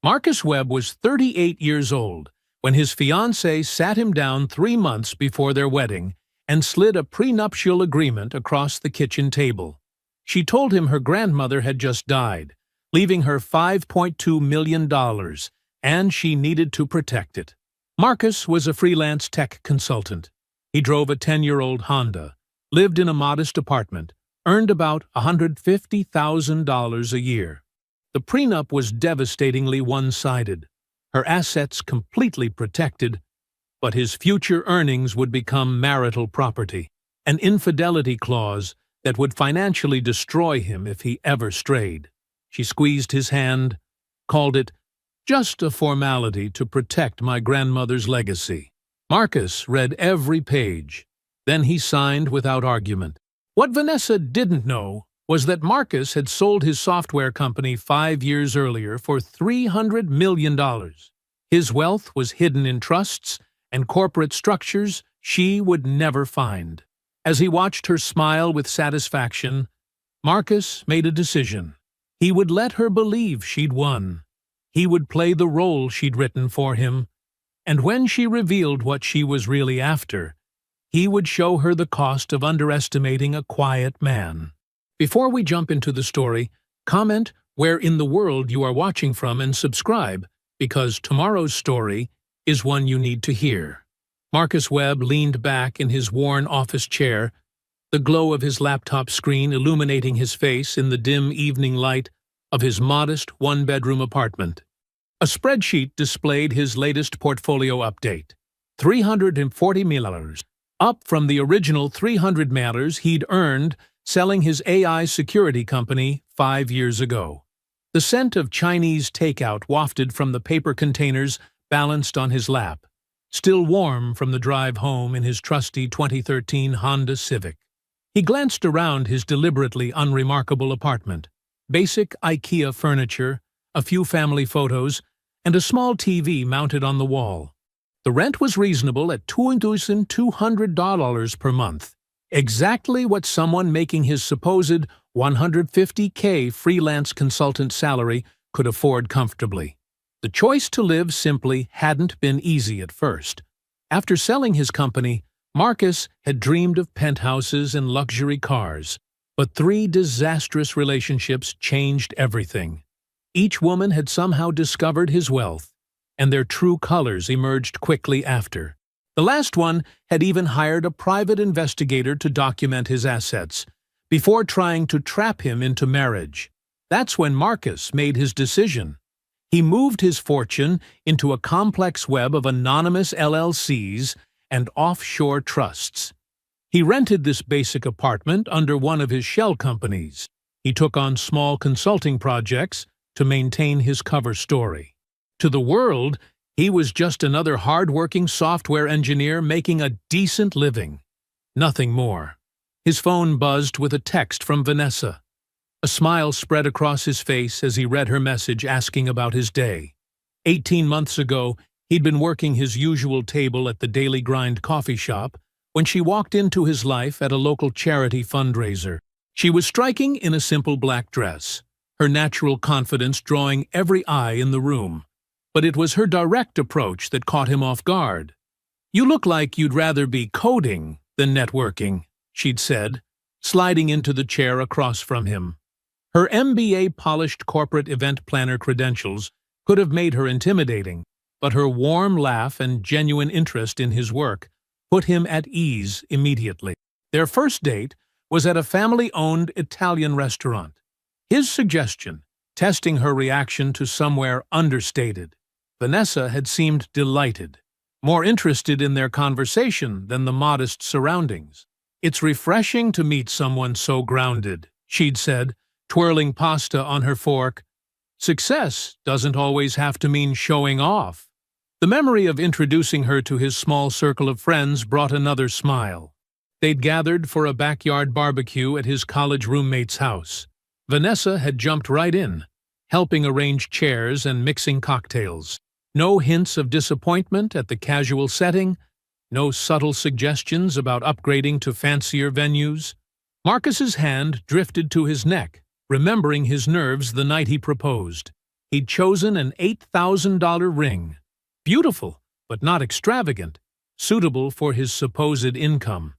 Marcus Webb was 38 years old when his fiancée sat him down 3 months before their wedding and slid a prenuptial agreement across the kitchen table. She told him her grandmother had just died, leaving her $5.2 million, and she needed to protect it. Marcus was a freelance tech consultant. He drove a 10-year-old Honda, lived in a modest apartment, earned about $150,000 a year. The prenup was devastatingly one-sided, her assets completely protected, but his future earnings would become marital property, an infidelity clause that would financially destroy him if he ever strayed. She squeezed his hand, called it just a formality to protect my grandmother's legacy. Marcus read every page. Then he signed without argument. What Vanessa didn't know was that Marcus had sold his software company 5 years earlier for $300 million. His wealth was hidden in trusts and corporate structures she would never find. As he watched her smile with satisfaction, Marcus made a decision. He would let her believe she'd won. He would play the role she'd written for him, and when she revealed what she was really after, he would show her the cost of underestimating a quiet man. Before we jump into the story, comment where in the world you are watching from and subscribe, because tomorrow's story is one you need to hear. Marcus Webb leaned back in his worn office chair, the glow of his laptop screen illuminating his face in the dim evening light of his modest one-bedroom apartment. A spreadsheet displayed his latest portfolio update, $340 million, up from the original $300 million he'd earned selling his AI security company 5 years ago. The scent of Chinese takeout wafted from the paper containers balanced on his lap, still warm from the drive home in his trusty 2013 Honda Civic. He glanced around his deliberately unremarkable apartment. Basic IKEA furniture, a few family photos, and a small TV mounted on the wall. The rent was reasonable at $2,200 per month, exactly what someone making his supposed $150K freelance consultant salary could afford comfortably. The choice to live simply hadn't been easy at first. After selling his company, Marcus had dreamed of penthouses and luxury cars. But 3 disastrous relationships changed everything. Each woman had somehow discovered his wealth, and their true colors emerged quickly after. The last one had even hired a private investigator to document his assets, before trying to trap him into marriage. That's when Marcus made his decision. He moved his fortune into a complex web of anonymous LLCs and offshore trusts. He rented this basic apartment under one of his shell companies. He took on small consulting projects to maintain his cover story. To the world, he was just another hard-working software engineer making a decent living. Nothing more. His phone buzzed with a text from Vanessa. A smile spread across his face as he read her message asking about his day. 18 months ago, he'd been working his usual table at the Daily Grind coffee shop when she walked into his life at a local charity fundraiser. She was striking in a simple black dress, her natural confidence drawing every eye in the room. But it was her direct approach that caught him off guard. "You look like you'd rather be coding than networking," she'd said, sliding into the chair across from him. Her MBA-polished corporate event planner credentials could have made her intimidating, but her warm laugh and genuine interest in his work put him at ease immediately. Their first date was at a family-owned Italian restaurant. His suggestion, testing her reaction to somewhere understated. Vanessa had seemed delighted, more interested in their conversation than the modest surroundings. "It's refreshing to meet someone so grounded," she'd said, twirling pasta on her fork. "Success doesn't always have to mean showing off." The memory of introducing her to his small circle of friends brought another smile. They'd gathered for a backyard barbecue at his college roommate's house. Vanessa had jumped right in, helping arrange chairs and mixing cocktails. No hints of disappointment at the casual setting, no subtle suggestions about upgrading to fancier venues. Marcus's hand drifted to his neck, remembering his nerves the night he proposed. He'd chosen an $8,000 ring. Beautiful, but not extravagant, suitable for his supposed income.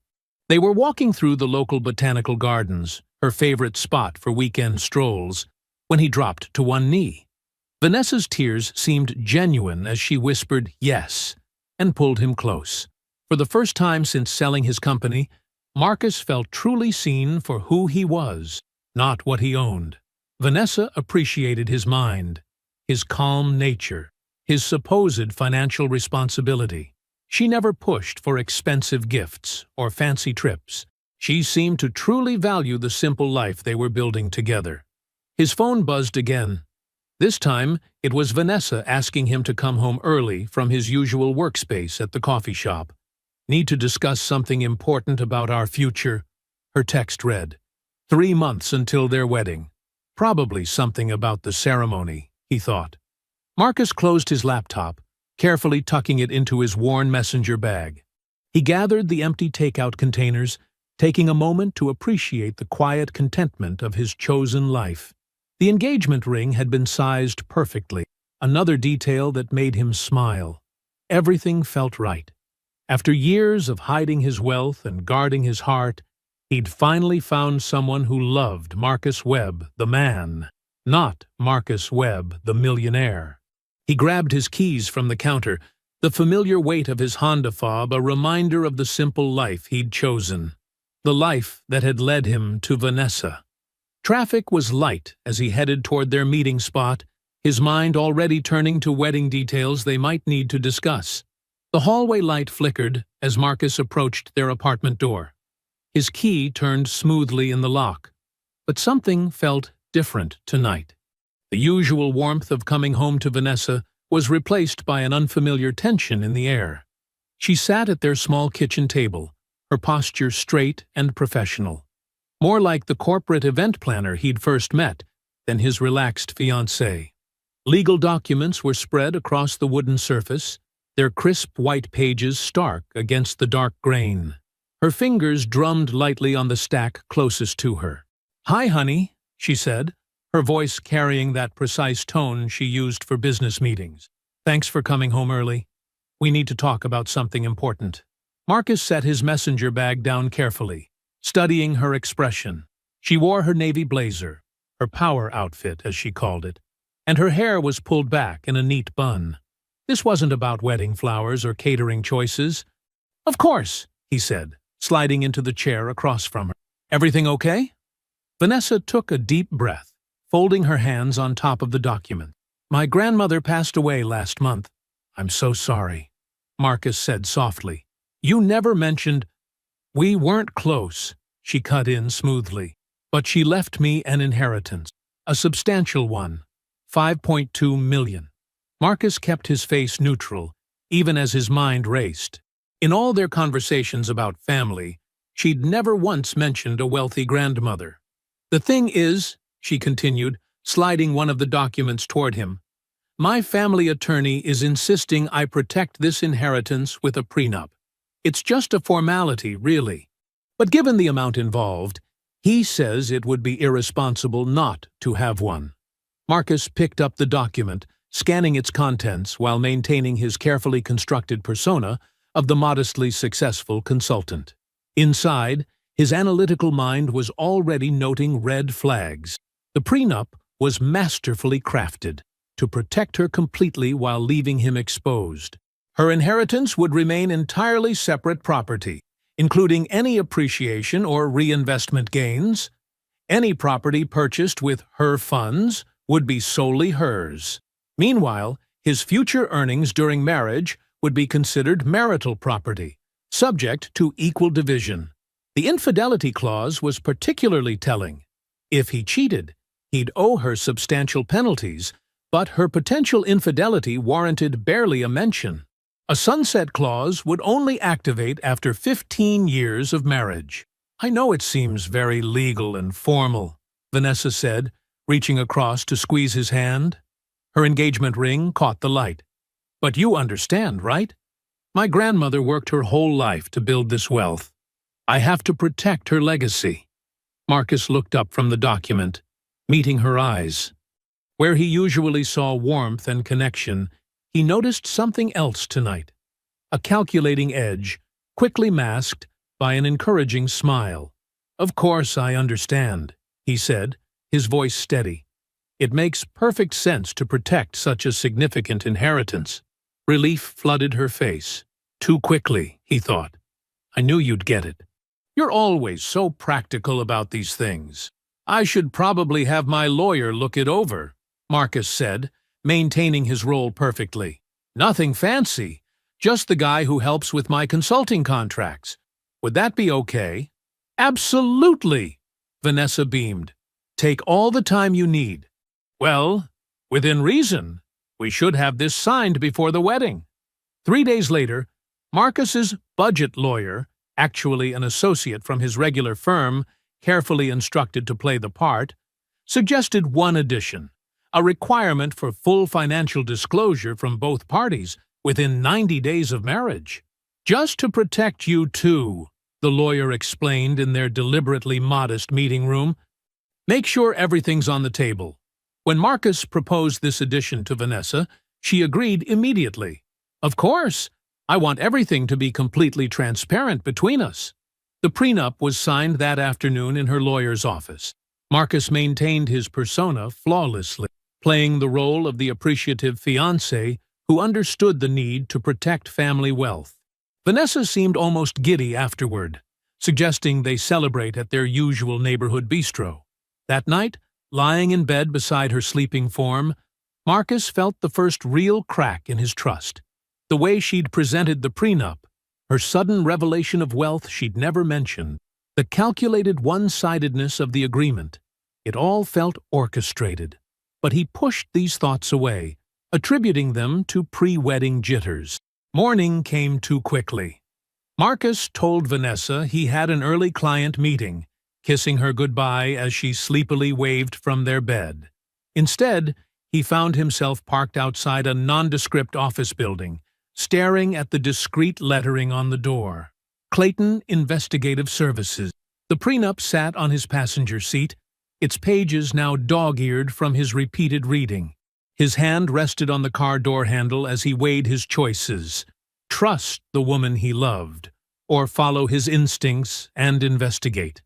They were walking through the local botanical gardens, her favorite spot for weekend strolls, when he dropped to one knee. Vanessa's tears seemed genuine as she whispered yes and pulled him close. For the first time since selling his company, Marcus felt truly seen for who he was, not what he owned. Vanessa appreciated his mind, his calm nature, his supposed financial responsibility. She never pushed for expensive gifts or fancy trips. She seemed to truly value the simple life they were building together. His phone buzzed again. This time, it was Vanessa asking him to come home early from his usual workspace at the coffee shop. "Need to discuss something important about our future," her text read. 3 months until their wedding. Probably something about the ceremony, he thought. Marcus closed his laptop, carefully tucking it into his worn messenger bag. He gathered the empty takeout containers, taking a moment to appreciate the quiet contentment of his chosen life. The engagement ring had been sized perfectly, another detail that made him smile. Everything felt right. After years of hiding his wealth and guarding his heart, he'd finally found someone who loved Marcus Webb, the man, not Marcus Webb, the millionaire. He grabbed his keys from the counter, the familiar weight of his Honda fob a reminder of the simple life he'd chosen, the life that had led him to Vanessa. Traffic was light as he headed toward their meeting spot, his mind already turning to wedding details they might need to discuss. The hallway light flickered as Marcus approached their apartment door. His key turned smoothly in the lock, but something felt different tonight. The usual warmth of coming home to Vanessa was replaced by an unfamiliar tension in the air. She sat at their small kitchen table, her posture straight and professional. More like the corporate event planner he'd first met than his relaxed fiancée. Legal documents were spread across the wooden surface, their crisp white pages stark against the dark grain. Her fingers drummed lightly on the stack closest to her. "Hi, honey," she said, her voice carrying that precise tone she used for business meetings. "Thanks for coming home early. We need to talk about something important." Marcus set his messenger bag down carefully, studying her expression. She wore her navy blazer, her power outfit, as she called it, and her hair was pulled back in a neat bun. This wasn't about wedding flowers or catering choices. "Of course," he said, sliding into the chair across from her. "Everything okay?" Vanessa took a deep breath, folding her hands on top of the document. "My grandmother passed away last month. I'm so sorry," Marcus said softly. "You never mentioned—" "We weren't close," she cut in smoothly, "but she left me an inheritance, a substantial one, $5.2 million. Marcus kept his face neutral, even as his mind raced. In all their conversations about family, she'd never once mentioned a wealthy grandmother. "The thing is," she continued, sliding one of the documents toward him, "my family attorney is insisting I protect this inheritance with a prenup. It's just a formality, really. But given the amount involved, he says it would be irresponsible not to have one." Marcus picked up the document, scanning its contents while maintaining his carefully constructed persona of the modestly successful consultant. Inside, his analytical mind was already noting red flags. The prenup was masterfully crafted to protect her completely while leaving him exposed. Her inheritance would remain entirely separate property, including any appreciation or reinvestment gains. Any property purchased with her funds would be solely hers. Meanwhile, his future earnings during marriage would be considered marital property, subject to equal division. The infidelity clause was particularly telling. If he cheated, he'd owe her substantial penalties, but her potential infidelity warranted barely a mention. A sunset clause would only activate after 15 years of marriage. "I know it seems very legal and formal," Vanessa said, reaching across to squeeze his hand. Her engagement ring caught the light. "But you understand, right? My grandmother worked her whole life to build this wealth. I have to protect her legacy." Marcus looked up from the document, meeting her eyes. Where he usually saw warmth and connection, he noticed something else tonight. A calculating edge, quickly masked by an encouraging smile. "Of course I understand," he said, his voice steady. "It makes perfect sense to protect such a significant inheritance." Relief flooded her face. Too quickly, he thought. "I knew you'd get it." "You're always so practical about these things. I should probably have my lawyer look it over," Marcus said, maintaining his role perfectly. "Nothing fancy, just the guy who helps with my consulting contracts. Would that be okay?" "Absolutely," Vanessa beamed. "Take all the time you need." "Well, within reason. We should have this signed before the wedding." 3 days later, Marcus's budget lawyer, actually an associate from his regular firm, carefully instructed to play the part, suggested one addition: a requirement for full financial disclosure from both parties within 90 days of marriage. "Just to protect you two," the lawyer explained in their deliberately modest meeting room. "Make sure everything's on the table." When Marcus proposed this addition to Vanessa, she agreed immediately. "Of course, I want everything to be completely transparent between us." The prenup was signed that afternoon in her lawyer's office. Marcus maintained his persona flawlessly, playing the role of the appreciative fiancé who understood the need to protect family wealth. Vanessa seemed almost giddy afterward, suggesting they celebrate at their usual neighborhood bistro. That night, lying in bed beside her sleeping form, Marcus felt the first real crack in his trust. The way she'd presented the prenup, her sudden revelation of wealth she'd never mentioned, the calculated one-sidedness of the agreement, it all felt orchestrated. But he pushed these thoughts away, attributing them to pre-wedding jitters. Morning came too quickly. Marcus told Vanessa he had an early client meeting, kissing her goodbye as she sleepily waved from their bed. Instead, he found himself parked outside a nondescript office building, staring at the discreet lettering on the door. Clayton Investigative Services. The prenup sat on his passenger seat, its pages now dog-eared from his repeated reading. His hand rested on the car door handle as he weighed his choices: trust the woman he loved, or follow his instincts and investigate.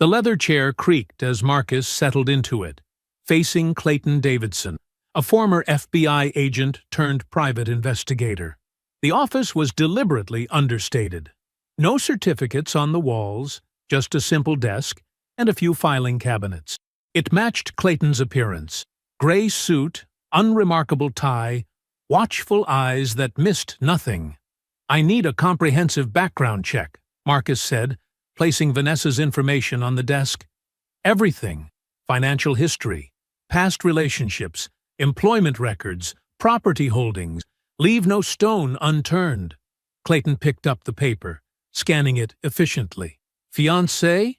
The leather chair creaked as Marcus settled into it, facing Clayton Davidson, a former FBI agent turned private investigator. The office was deliberately understated. No certificates on the walls, just a simple desk and a few filing cabinets. It matched Clayton's appearance: gray suit, unremarkable tie, watchful eyes that missed nothing. "I need a comprehensive background check," Marcus said, placing Vanessa's information on the desk. "Everything: financial history, past relationships, employment records, property holdings. Leave no stone unturned." Clayton picked up the paper, scanning it efficiently. "Fiancé?"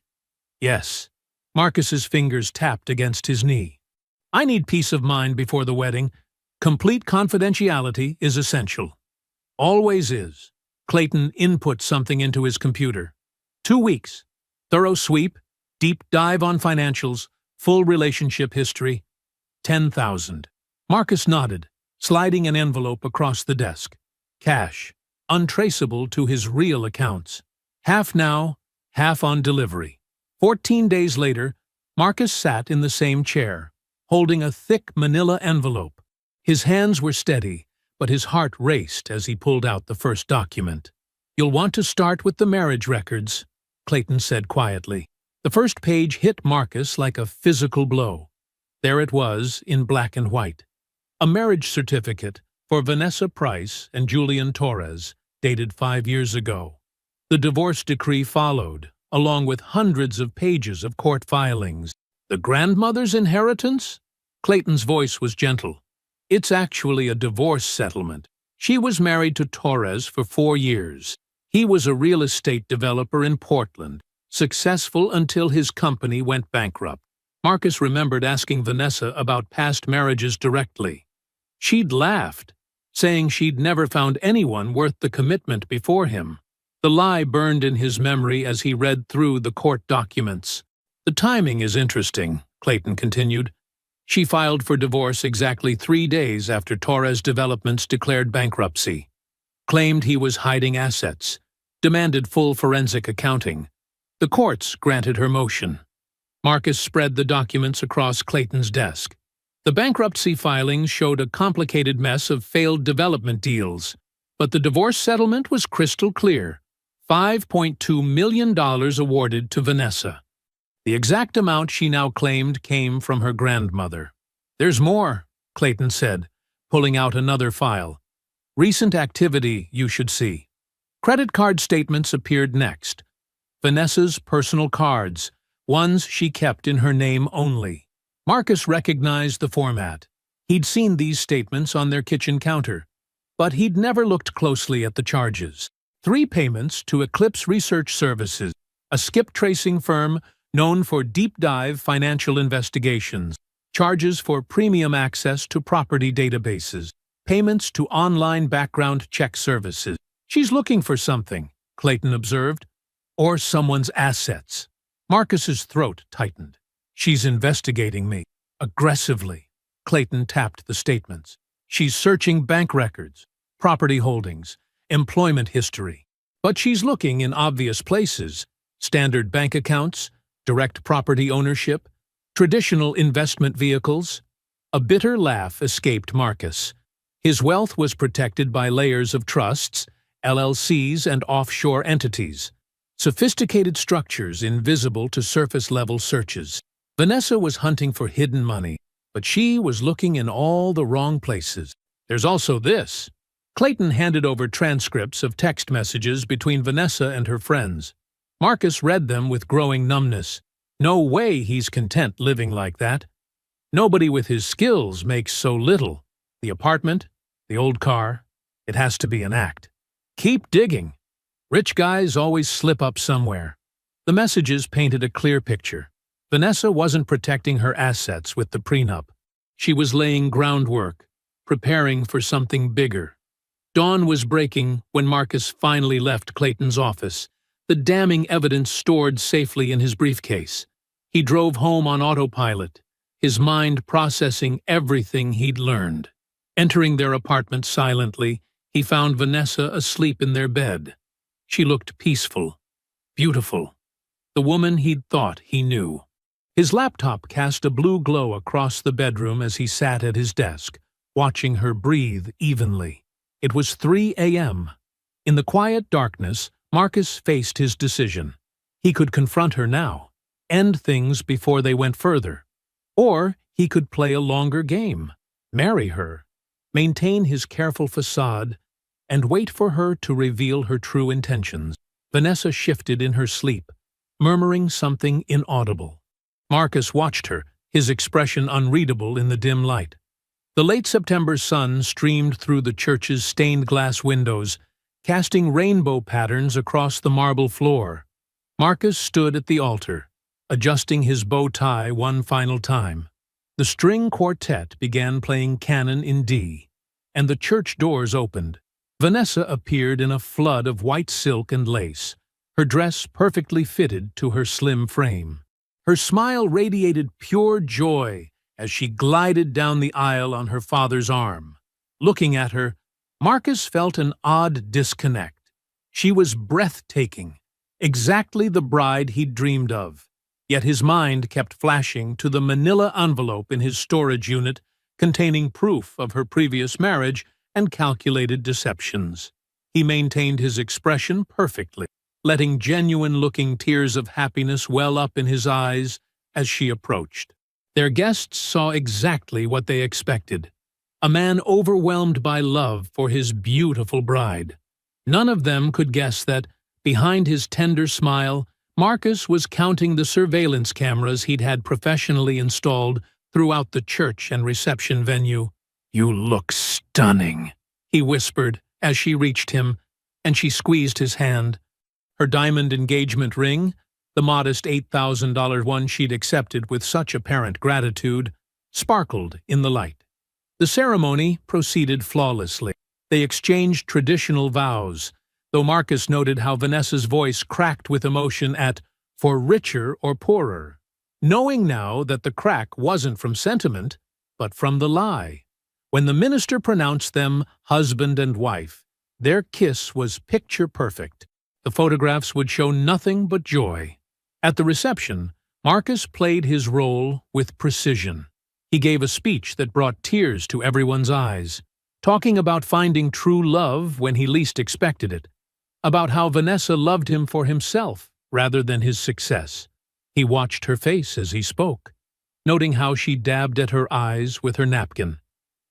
"Yes." Marcus's fingers tapped against his knee. "I need peace of mind before the wedding. Complete confidentiality is essential." "Always is." Clayton input something into his computer. 2 weeks. Thorough sweep, deep dive on financials, full relationship history. 10,000. Marcus nodded, sliding an envelope across the desk. Cash, untraceable to his real accounts. Half now, half on delivery. 14 days later, Marcus sat in the same chair, holding a thick manila envelope. His hands were steady, but his heart raced as he pulled out the first document. "You'll want to start with the marriage records," Clayton said quietly. The first page hit Marcus like a physical blow. There it was, in black and white. A marriage certificate for Vanessa Price and Julian Torres, dated 5 years ago. The divorce decree followed, along with hundreds of pages of court filings. "The grandmother's inheritance?" Clayton's voice was gentle. "It's actually a divorce settlement. She was married to Torres for 4 years. He was a real estate developer in Portland, successful until his company went bankrupt." Marcus remembered asking Vanessa about past marriages directly. She'd laughed, saying she'd never found anyone worth the commitment before him. The lie burned in his memory as he read through the court documents. "The timing is interesting," Clayton continued. She filed for divorce exactly 3 days after Torres Developments declared bankruptcy, claimed he was hiding assets, demanded full forensic accounting. The courts granted her motion. Marcus spread the documents across Clayton's desk. The bankruptcy filings showed a complicated mess of failed development deals, but the divorce settlement was crystal clear: $5.2 million awarded to Vanessa. The exact amount she now claimed came from her grandmother. "There's more," Clayton said, pulling out another file. "Recent activity you should see." Credit card statements appeared next. Vanessa's personal cards, ones she kept in her name only. Marcus recognized the format. He'd seen these statements on their kitchen counter, but he'd never looked closely at the charges. 3 payments to Eclipse Research Services, a skip tracing firm known for deep-dive financial investigations, charges for premium access to property databases, payments to online background check services. "She's looking for something," Clayton observed. "Or someone's assets." Marcus's throat tightened. "She's investigating me. Aggressively." Clayton tapped the statements. "She's searching bank records, property holdings, employment history. But she's looking in obvious places: standard bank accounts, direct property ownership, traditional investment vehicles." A bitter laugh escaped Marcus. His wealth was protected by layers of trusts, LLCs, and offshore entities. Sophisticated structures invisible to surface-level searches. Vanessa was hunting for hidden money, but she was looking in all the wrong places. "There's also this." Clayton handed over transcripts of text messages between Vanessa and her friends. Marcus read them with growing numbness. No way he's content living like that. Nobody with his skills makes so little. The apartment, the old car, it has to be an act. Keep digging. Rich guys always slip up somewhere. The messages painted a clear picture. Vanessa wasn't protecting her assets with the prenup. She was laying groundwork, preparing for something bigger. Dawn was breaking when Marcus finally left Clayton's office, the damning evidence stored safely in his briefcase. He drove home on autopilot, his mind processing everything he'd learned. Entering their apartment silently, he found Vanessa asleep in their bed. She looked peaceful, beautiful, the woman he'd thought he knew. His laptop cast a blue glow across the bedroom as he sat at his desk, watching her breathe evenly. It was 3 a.m. In the quiet darkness, Marcus faced his decision. He could confront her now, end things before they went further. Or he could play a longer game, marry her, maintain his careful facade, and wait for her to reveal her true intentions. Vanessa shifted in her sleep, murmuring something inaudible. Marcus watched her, his expression unreadable in the dim light. The late September sun streamed through the church's stained-glass windows, casting rainbow patterns across the marble floor. Marcus stood at the altar, adjusting his bow tie one final time. The string quartet began playing Canon in D, and the church doors opened. Vanessa appeared in a flood of white silk and lace, her dress perfectly fitted to her slim frame. Her smile radiated pure joy as she glided down the aisle on her father's arm. Looking at her, Marcus felt an odd disconnect. She was breathtaking, exactly the bride he'd dreamed of. Yet his mind kept flashing to the manila envelope in his storage unit containing proof of her previous marriage and calculated deceptions. He maintained his expression perfectly, letting genuine-looking tears of happiness well up in his eyes as she approached. Their guests saw exactly what they expected: a man overwhelmed by love for his beautiful bride. None of them could guess that, behind his tender smile, Marcus was counting the surveillance cameras he'd had professionally installed throughout the church and reception venue. "You look stunning," he whispered as she reached him, and she squeezed his hand. Her diamond engagement ring, the modest $8,000 one she'd accepted with such apparent gratitude, sparkled in the light. The ceremony proceeded flawlessly. They exchanged traditional vows, though Marcus noted how Vanessa's voice cracked with emotion at "for richer or poorer." knowing now that the crack wasn't from sentiment, but from the lie. When the minister pronounced them husband and wife, their kiss was picture perfect. The photographs would show nothing but joy. At the reception, Marcus played his role with precision. He gave a speech that brought tears to everyone's eyes, talking about finding true love when he least expected it, about how Vanessa loved him for himself rather than his success. He watched her face as he spoke, noting how she dabbed at her eyes with her napkin,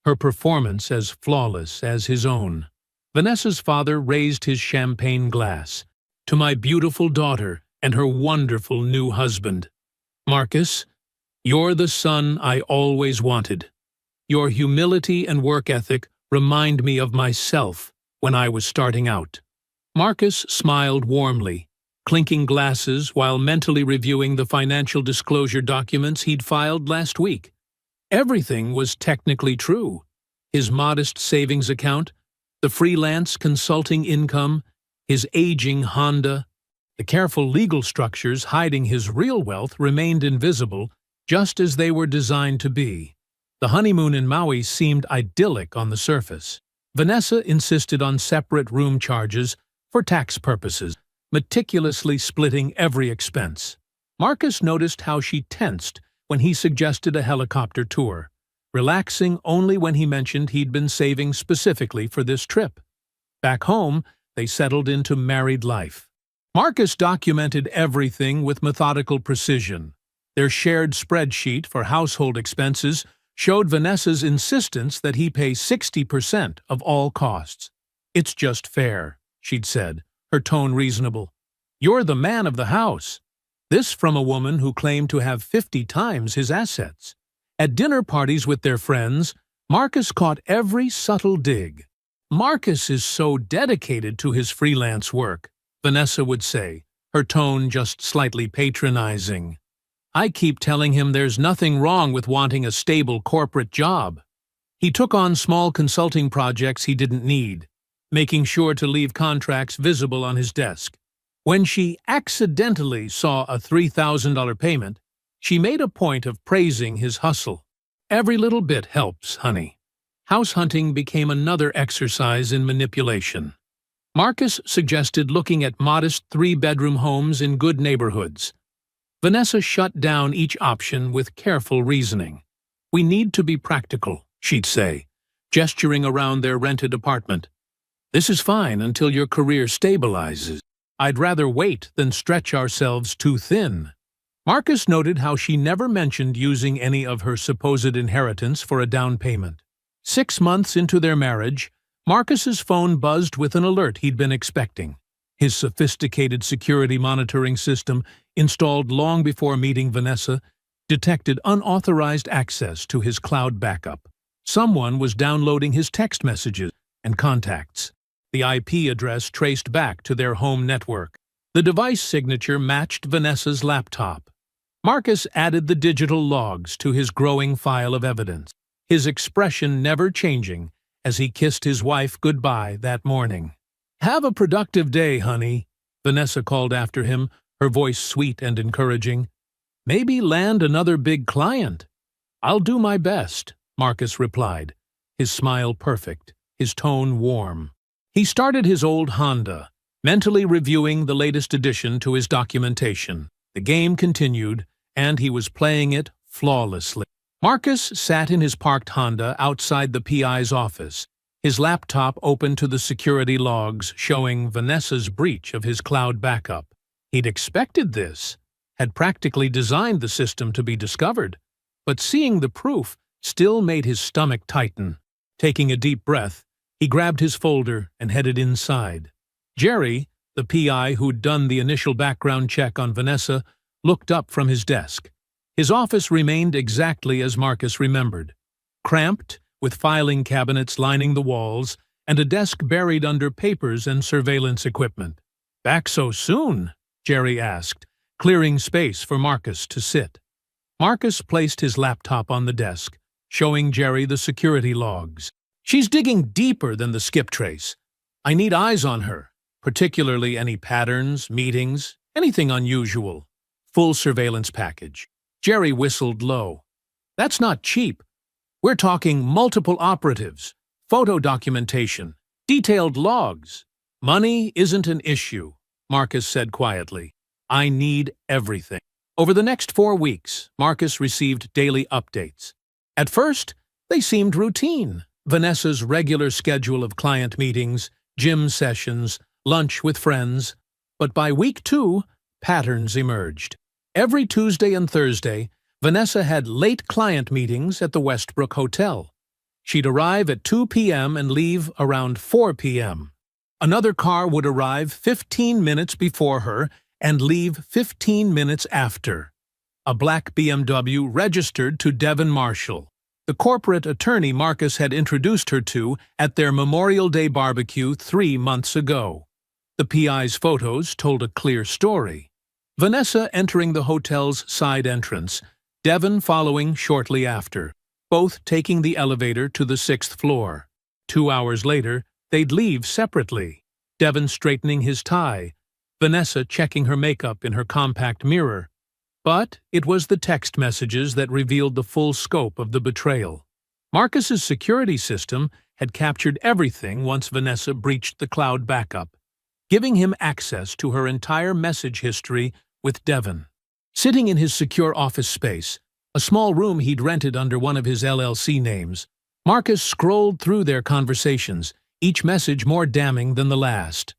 her performance as flawless as his own. Vanessa's father raised his champagne glass. "To my beautiful daughter and her wonderful new husband. Marcus, you're the son I always wanted. Your humility and work ethic remind me of myself when I was starting out." Marcus smiled warmly, clinking glasses while mentally reviewing the financial disclosure documents he'd filed last week. Everything was technically true. His modest savings account, the freelance consulting income, his aging Honda. The careful legal structures hiding his real wealth remained invisible, just as they were designed to be. The honeymoon in Maui seemed idyllic on the surface. Vanessa insisted on separate room charges for tax purposes, meticulously splitting every expense. Marcus noticed how she tensed when he suggested a helicopter tour, relaxing only when he mentioned he'd been saving specifically for this trip. Back home, they settled into married life. Marcus documented everything with methodical precision. Their shared spreadsheet for household expenses showed Vanessa's insistence that he pay 60% of all costs. "It's just fair," she'd said, her tone reasonable. "You're the man of the house." This from a woman who claimed to have 50 times his assets. At dinner parties with their friends, Marcus caught every subtle dig. "Marcus is so dedicated to his freelance work," Vanessa would say, her tone just slightly patronizing. "I keep telling him there's nothing wrong with wanting a stable corporate job." He took on small consulting projects he didn't need, making sure to leave contracts visible on his desk. When she accidentally saw a $3,000 payment, she made a point of praising his hustle. "Every little bit helps, honey." House hunting became another exercise in manipulation. Marcus suggested looking at modest 3-bedroom homes in good neighborhoods. Vanessa shut down each option with careful reasoning. "We need to be practical," she'd say, gesturing around their rented apartment. "This is fine until your career stabilizes. I'd rather wait than stretch ourselves too thin." Marcus noted how she never mentioned using any of her supposed inheritance for a down payment. 6 months into their marriage, Marcus's phone buzzed with an alert he'd been expecting. His sophisticated security monitoring system, installed long before meeting Vanessa, detected unauthorized access to his cloud backup. Someone was downloading his text messages and contacts. The IP address traced back to their home network. The device signature matched Vanessa's laptop. Marcus added the digital logs to his growing file of evidence, his expression never changing as he kissed his wife goodbye that morning. "Have a productive day, honey," Vanessa called after him, her voice sweet and encouraging. "Maybe land another big client." "I'll do my best," Marcus replied, his smile perfect, his tone warm. He started his old Honda, mentally reviewing the latest addition to his documentation. The game continued, and he was playing it flawlessly. Marcus sat in his parked Honda outside the PI's office, his laptop open to the security logs showing Vanessa's breach of his cloud backup. He'd expected this, had practically designed the system to be discovered, but seeing the proof still made his stomach tighten. Taking a deep breath, he grabbed his folder and headed inside. Jerry, the PI who'd done the initial background check on Vanessa, looked up from his desk. His office remained exactly as Marcus remembered, cramped, with filing cabinets lining the walls and a desk buried under papers and surveillance equipment. "Back so soon?" Jerry asked, clearing space for Marcus to sit. Marcus placed his laptop on the desk, showing Jerry the security logs. "She's digging deeper than the skip trace. I need eyes on her, particularly any patterns, meetings, anything unusual. Full surveillance package." Jerry whistled low. That's not cheap. We're talking multiple operatives, photo documentation, detailed logs. Money isn't an issue, Marcus said quietly. I need everything. Over the next 4 weeks, Marcus received daily updates. At first, they seemed routine. Vanessa's regular schedule of client meetings, gym sessions, lunch with friends. But by week 2, patterns emerged. Every Tuesday and Thursday, Vanessa had late client meetings at the Westbrook Hotel. She'd arrive at 2 p.m. and leave around 4 p.m. Another car would arrive 15 minutes before her and leave 15 minutes after. A black BMW registered to Devon Marshall, the corporate attorney Marcus had introduced her to at their Memorial Day barbecue 3 months ago. The PI's photos told a clear story. Vanessa entering the hotel's side entrance, Devon following shortly after, both taking the elevator to the 6th floor. 2 hours later, they'd leave separately, Devon straightening his tie, Vanessa checking her makeup in her compact mirror. But it was the text messages that revealed the full scope of the betrayal. Marcus's security system had captured everything once Vanessa breached the cloud backup, giving him access to her entire message history with Devon. Sitting in his secure office space, a small room he'd rented under one of his LLC names, Marcus scrolled through their conversations, each message more damning than the last.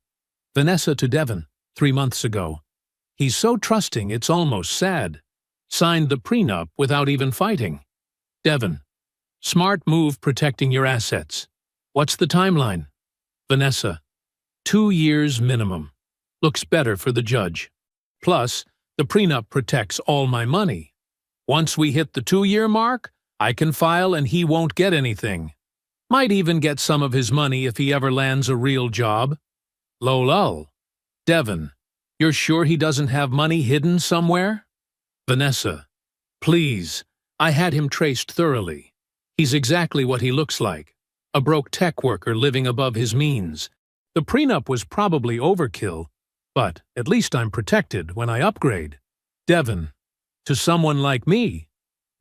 Vanessa to Devon, 3 months ago. He's so trusting it's almost sad. Signed the prenup without even fighting. Devon, smart move protecting your assets. What's the timeline? Vanessa, 2 years minimum. Looks better for the judge. Plus, the prenup protects all my money. Once we hit the 2-year mark, I can file and he won't get anything. Might even get some of his money if he ever lands a real job. Lol. Devon, you're sure he doesn't have money hidden somewhere? Vanessa, please, I had him traced thoroughly. He's exactly what he looks like, a broke tech worker living above his means. The prenup was probably overkill, but at least I'm protected when I upgrade. Devon, to someone like me.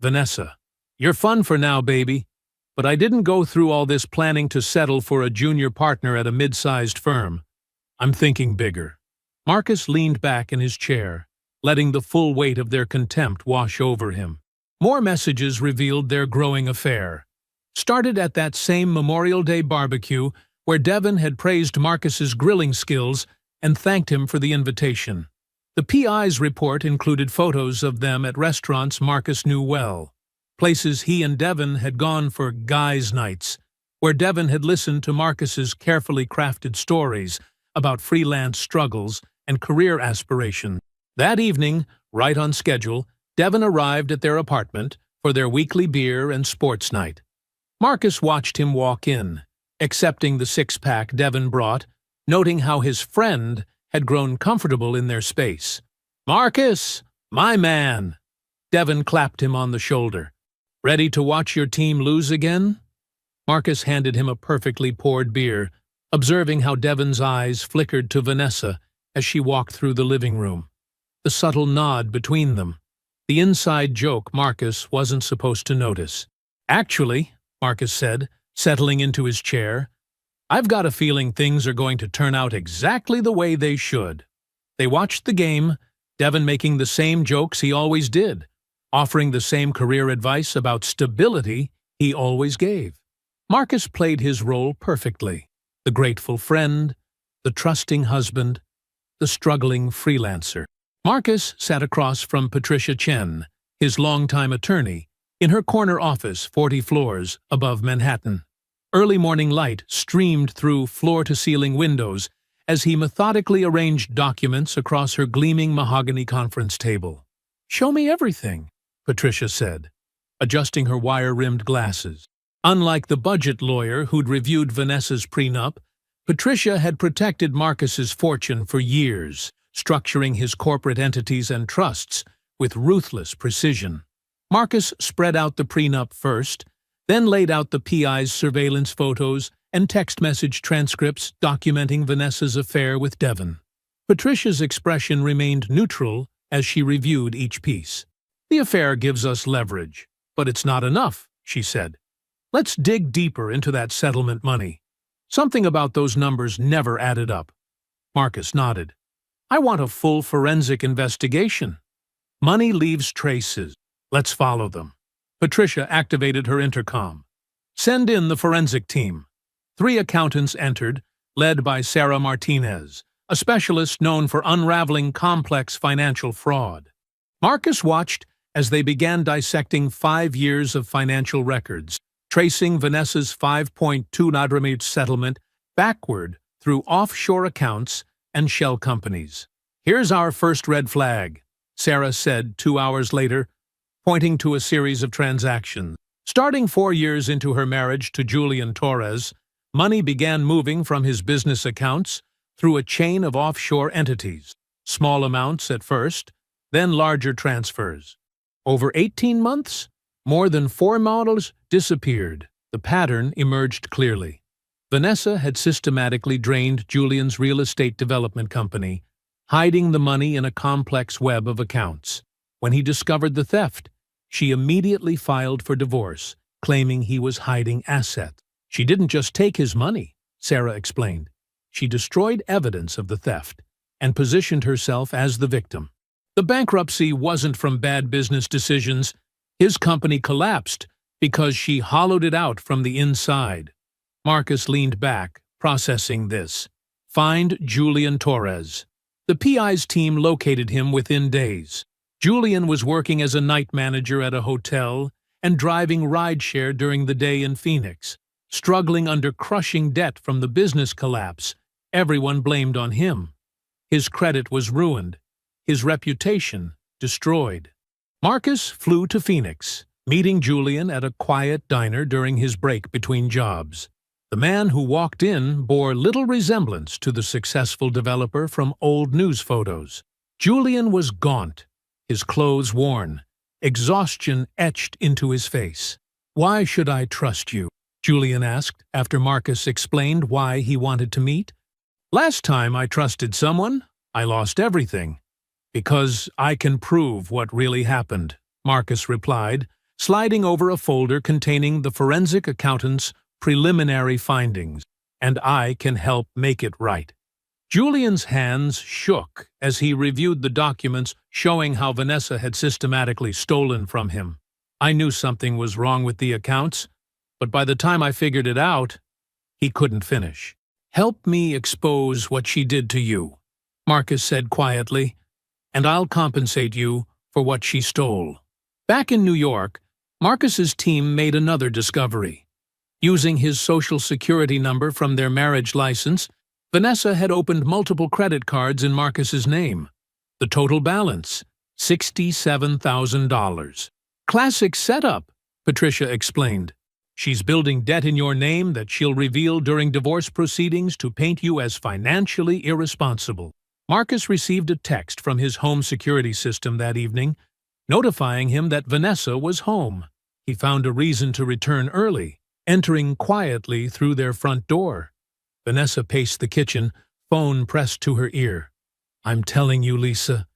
Vanessa, you're fun for now, baby, but I didn't go through all this planning to settle for a junior partner at a mid-sized firm. I'm thinking bigger. Marcus leaned back in his chair, letting the full weight of their contempt wash over him. More messages revealed their growing affair. Started at that same Memorial Day barbecue where Devon had praised Marcus's grilling skills and thanked him for the invitation. The PI's report included photos of them at restaurants Marcus knew well, places he and Devon had gone for guys' nights, where Devon had listened to Marcus's carefully crafted stories about freelance struggles and career aspirations. That evening, right on schedule, Devon arrived at their apartment for their weekly beer and sports night. Marcus watched him walk in, accepting the 6-pack Devon brought, noting how his friend had grown comfortable in their space. Marcus, my man! Devon clapped him on the shoulder. Ready to watch your team lose again? Marcus handed him a perfectly poured beer, observing how Devon's eyes flickered to Vanessa as she walked through the living room. The subtle nod between them. The inside joke Marcus wasn't supposed to notice. Actually, Marcus said, settling into his chair, I've got a feeling things are going to turn out exactly the way they should. They watched the game, Devon making the same jokes he always did, offering the same career advice about stability he always gave. Marcus played his role perfectly. The grateful friend, the trusting husband, the struggling freelancer. Marcus sat across from Patricia Chen, his longtime attorney, in her corner office 40 floors above Manhattan. Early morning light streamed through floor-to-ceiling windows as he methodically arranged documents across her gleaming mahogany conference table. "Show me everything," Patricia said, adjusting her wire-rimmed glasses. Unlike the budget lawyer who'd reviewed Vanessa's prenup, Patricia had protected Marcus's fortune for years, structuring his corporate entities and trusts with ruthless precision. Marcus spread out the prenup first, then laid out the PI's surveillance photos and text message transcripts documenting Vanessa's affair with Devon. Patricia's expression remained neutral as she reviewed each piece. The affair gives us leverage, but it's not enough, she said. Let's dig deeper into that settlement money. Something about those numbers never added up. Marcus nodded. I want a full forensic investigation. Money leaves traces. Let's follow them. Patricia activated her intercom. Send in the forensic team. 3 accountants entered, led by Sarah Martinez, a specialist known for unraveling complex financial fraud. Marcus watched as they began dissecting 5 years of financial records, tracing Vanessa's $5.2 million settlement backward through offshore accounts and shell companies. Here's our first red flag, Sarah said 2 hours later, pointing to a series of transactions. Starting 4 years into her marriage to Julian Torres, money began moving from his business accounts through a chain of offshore entities, small amounts at first, then larger transfers. Over 18 months, more than 4 models disappeared. The pattern emerged clearly. Vanessa had systematically drained Julian's real estate development company, hiding the money in a complex web of accounts. When he discovered the theft, she immediately filed for divorce, claiming he was hiding assets. She didn't just take his money, Sarah explained. She destroyed evidence of the theft and positioned herself as the victim. The bankruptcy wasn't from bad business decisions. His company collapsed because she hollowed it out from the inside. Marcus leaned back, processing this. Find Julian Torres. The PI's team located him within days. Julian was working as a night manager at a hotel and driving rideshare during the day in Phoenix. Struggling under crushing debt from the business collapse, everyone blamed on him. His credit was ruined, his reputation destroyed. Marcus flew to Phoenix, meeting Julian at a quiet diner during his break between jobs. The man who walked in bore little resemblance to the successful developer from old news photos. Julian was gaunt, his clothes worn, exhaustion etched into his face. "Why should I trust you?" Julian asked after Marcus explained why he wanted to meet. "Last time I trusted someone, I lost everything. Because I can prove what really happened," Marcus replied, sliding over a folder containing the forensic accountant's preliminary findings, "and I can help make it right." Julian's hands shook as he reviewed the documents showing how Vanessa had systematically stolen from him. "I knew something was wrong with the accounts, but by the time I figured it out," he couldn't finish. "Help me expose what she did to you," Marcus said quietly, "and I'll compensate you for what she stole." Back in New York, Marcus's team made another discovery. Using his social security number from their marriage license, Vanessa had opened multiple credit cards in Marcus's name. The total balance, $67,000. "Classic setup," Patricia explained. "She's building debt in your name that she'll reveal during divorce proceedings to paint you as financially irresponsible." Marcus received a text from his home security system that evening, notifying him that Vanessa was home. He found a reason to return early, entering quietly through their front door. Vanessa paced the kitchen, phone pressed to her ear. "I'm telling you, Lisa,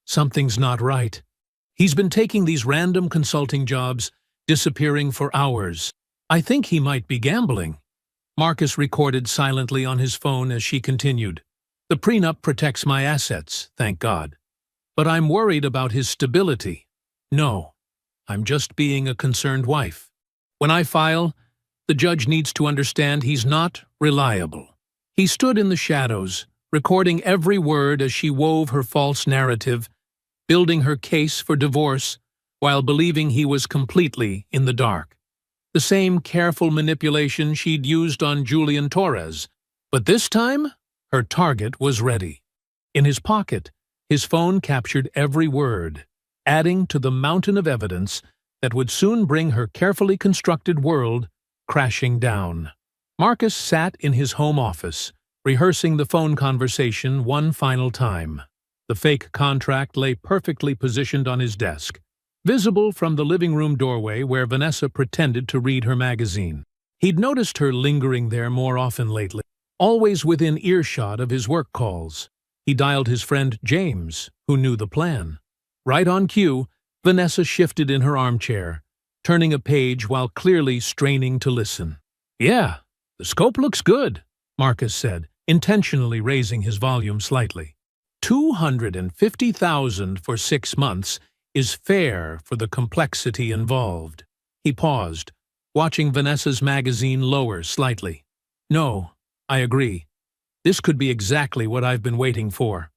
something's not right. He's been taking these random consulting jobs, disappearing for hours. I think he might be gambling." Marcus recorded silently on his phone as she continued. "The prenup protects my assets, thank God. But I'm worried about his stability. No, I'm just being a concerned wife. When I file, the judge needs to understand he's not reliable." He stood in the shadows, recording every word as she wove her false narrative, building her case for divorce while believing he was completely in the dark. The same careful manipulation she'd used on Julian Torres, but this time her target was ready. In his pocket, his phone captured every word, adding to the mountain of evidence that would soon bring her carefully constructed world crashing down. Marcus sat in his home office, rehearsing the phone conversation one final time. The fake contract lay perfectly positioned on his desk, visible from the living room doorway where Vanessa pretended to read her magazine. He'd noticed her lingering there more often lately, always within earshot of his work calls. He dialed his friend James, who knew the plan. Right on cue, Vanessa shifted in her armchair, turning a page while clearly straining to listen. "Yeah, the scope looks good," Marcus said, intentionally raising his volume slightly. 250,000 for 6 months is fair for the complexity involved. He paused, watching Vanessa's magazine lower slightly. "No, I agree. This could be exactly what I've been waiting for.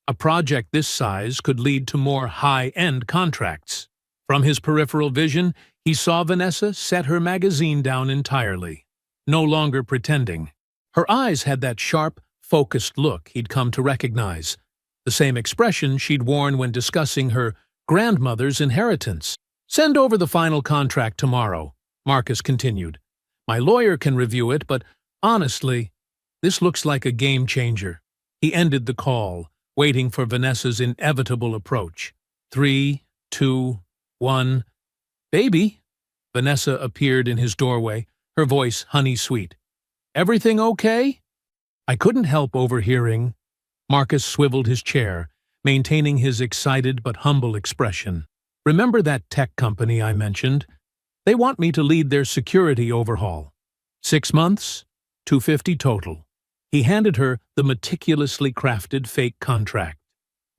A project this size could lead to more high-end contracts." From his peripheral vision, he saw Vanessa set her magazine down entirely, no longer pretending. Her eyes had that sharp, focused look he'd come to recognize, the same expression she'd worn when discussing her grandmother's inheritance. "Send over the final contract tomorrow," Marcus continued. "My lawyer can review it, but honestly, this looks like a game changer." He ended the call, waiting for Vanessa's inevitable approach. 3, 2, 1. "Baby?" Vanessa appeared in his doorway, her voice honey-sweet. "Everything okay?" I couldn't help overhearing. Marcus swiveled his chair, maintaining his excited but humble expression. "Remember that tech company I mentioned? They want me to lead their security overhaul. 6 months, 250 total." He handed her the meticulously crafted fake contract.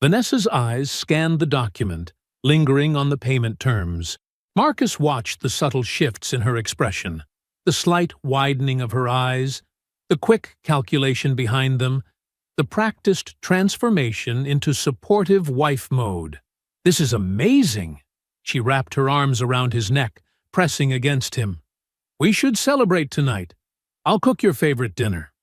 Vanessa's eyes scanned the document, lingering on the payment terms. Marcus watched the subtle shifts in her expression, the slight widening of her eyes, the quick calculation behind them, the practiced transformation into supportive wife mode. "This is amazing!" She wrapped her arms around his neck, pressing against him. "We should celebrate tonight. I'll cook your favorite dinner."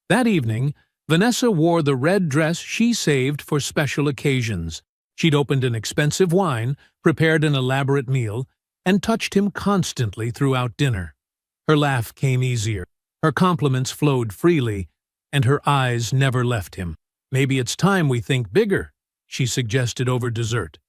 That evening, Vanessa wore the red dress she saved for special occasions. She'd opened an expensive wine, prepared an elaborate meal, and touched him constantly throughout dinner. Her laugh came easier, her compliments flowed freely, and her eyes never left him. "Maybe it's time we think bigger," she suggested over dessert.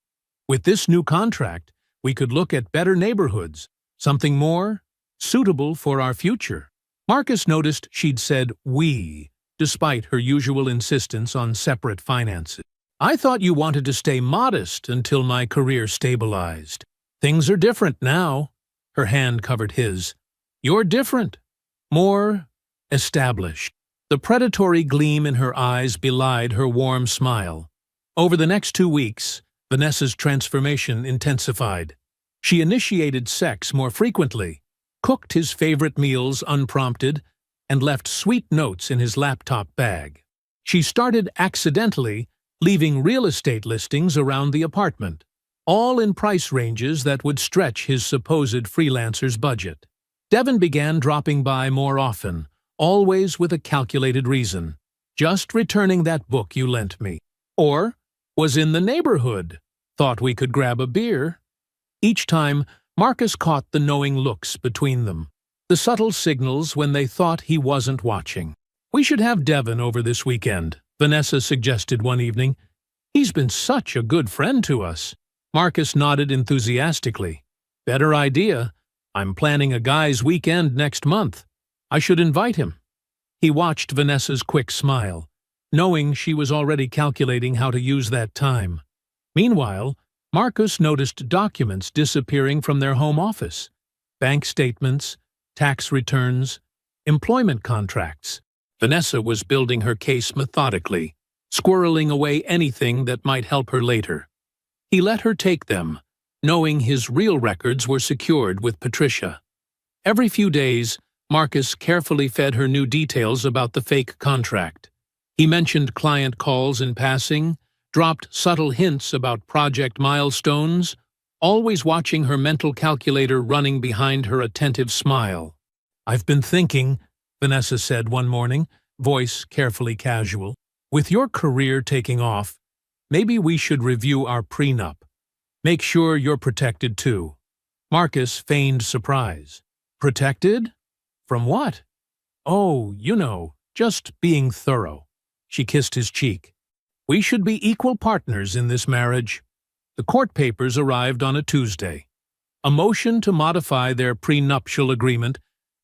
"With this new contract, we could look at better neighborhoods, something more suitable for our future." Marcus noticed she'd said "we," despite her usual insistence on separate finances. "I thought you wanted to stay modest until my career stabilized. Things are different now." Her hand covered his. "You're different. More established." The predatory gleam in her eyes belied her warm smile. Over the next 2 weeks, Vanessa's transformation intensified. She initiated sex more frequently, cooked his favorite meals unprompted, and left sweet notes in his laptop bag. She started accidentally leaving real estate listings around the apartment, all in price ranges that would stretch his supposed freelancer's budget. Devon began dropping by more often, always with a calculated reason. "Just returning that book you lent me." Or, "Was in the neighborhood. Thought we could grab a beer." Each time, Marcus caught the knowing looks between them, the subtle signals when they thought he wasn't watching. "We should have Devon over this weekend," Vanessa suggested one evening. "He's been such a good friend to us." Marcus nodded enthusiastically. "Better idea. I'm planning a guy's weekend next month. I should invite him." He watched Vanessa's quick smile, knowing she was already calculating how to use that time. Meanwhile, Marcus noticed documents disappearing from their home office. Bank statements, tax returns, employment contracts. Vanessa was building her case methodically, squirreling away anything that might help her later. He let her take them, knowing his real records were secured with Patricia. Every few days, Marcus carefully fed her new details about the fake contract. He mentioned client calls in passing, dropped subtle hints about project milestones, always watching her mental calculator running behind her attentive smile. "I've been thinking," Vanessa said one morning, voice carefully casual, "with your career taking off, maybe we should review our prenup. Make sure you're protected too." Marcus feigned surprise. "Protected? From what?" "Oh, you know, just being thorough." She kissed his cheek. "We should be equal partners in this marriage." The court papers arrived on a Tuesday. A motion to modify their prenuptial agreement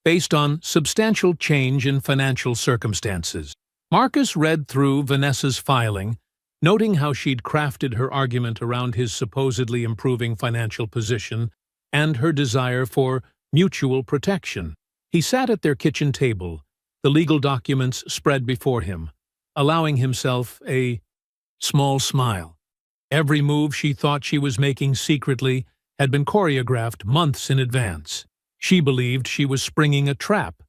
based on substantial change in financial circumstances. Marcus read through Vanessa's filing, Noting how she'd crafted her argument around his supposedly improving financial position and her desire for mutual protection. He sat at their kitchen table, the legal documents spread before him, allowing himself a small smile. Every move she thought she was making secretly had been choreographed months in advance. She believed she was springing a trap,